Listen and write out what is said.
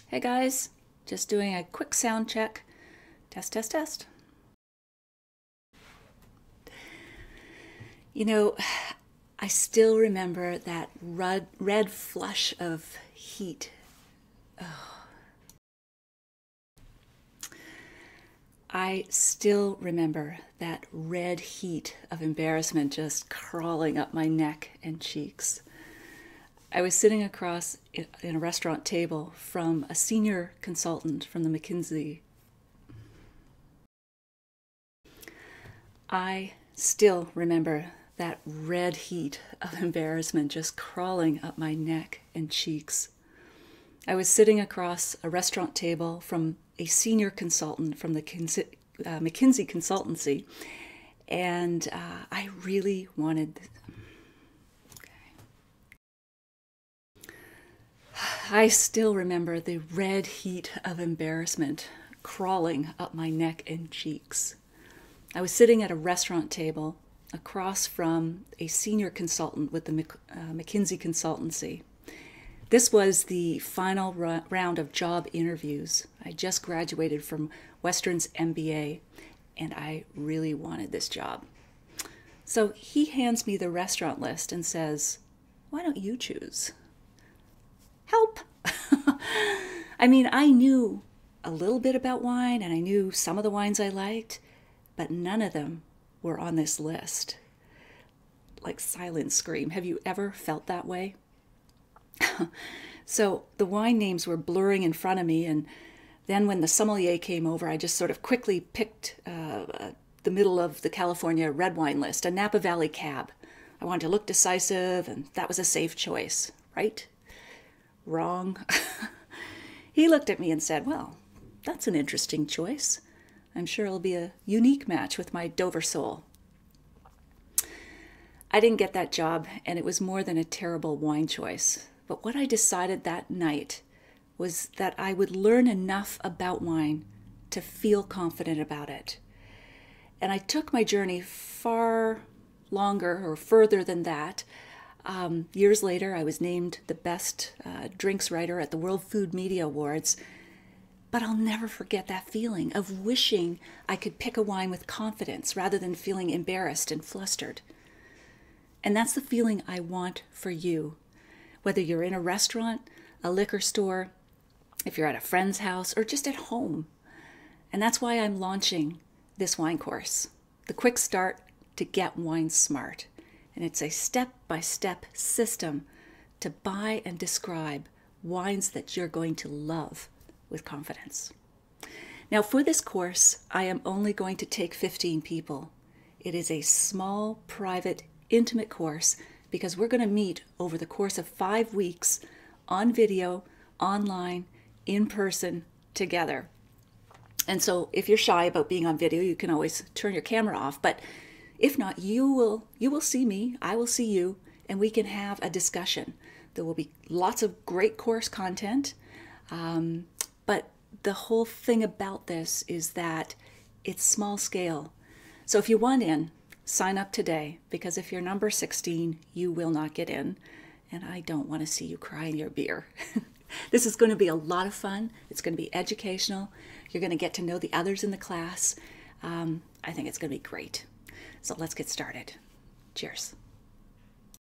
Hey guys, just doing a quick sound check. Test, test, test. You know, I still remember that red flush of heat. I still remember that red heat of embarrassment just crawling up my neck and cheeks. I was sitting across in a restaurant table from a senior consultant from the McKinsey. I still remember that red heat of embarrassment just crawling up my neck and cheeks. I was sitting across a restaurant table from a senior consultant from the McKinsey consultancy, and I really wanted. I still remember the red heat of embarrassment crawling up my neck and cheeks. I was sitting at a restaurant table across from a senior consultant with the McKinsey consultancy. This was the final round of job interviews. I just graduated from Western's MBA, and I really wanted this job. So he hands me the restaurant list and says, "Why don't you choose?" Help! I mean, I knew a little bit about wine, and I knew some of the wines I liked, but none of them were on this list. Like silent scream. Have you ever felt that way? So the wine names were blurring in front of me, and then when the sommelier came over, I just sort of quickly picked the middle of the California red wine list, a Napa Valley Cab. I wanted to look decisive, and that was a safe choice, right? Wrong. He looked at me and said, "Well, that's an interesting choice. I'm sure it'll be a unique match with my Dover soul." I didn't get that job, and it was more than a terrible wine choice. But what I decided that night was that I would learn enough about wine to feel confident about it. And I took my journey far longer or further than that. Years later, I was named the best drinks writer at the World Food Media Awards. But I'll never forget that feeling of wishing I could pick a wine with confidence rather than feeling embarrassed and flustered. And that's the feeling I want for you. Whether you're in a restaurant, a liquor store, if you're at a friend's house, or just at home. And that's why I'm launching this wine course, the Quick Start to Get Wine Smart. And it's a step-by-step system to buy and describe wines that you're going to love with confidence. Now, for this course, I am only going to take 15 people. It is a small, private, intimate course because we're going to meet over the course of 5 weeks on video, online, in person, together. And so if you're shy about being on video, you can always turn your camera off. But if not, you will see me, I will see you, and we can have a discussion. There will be lots of great course content. But the whole thing about this is that it's small scale. So if you want in, sign up today, because if you're number 16, you will not get in. And I don't want to see you cry in your beer. This is going to be a lot of fun. It's going to be educational. You're going to get to know the others in the class. I think it's going to be great. So let's get started. Cheers.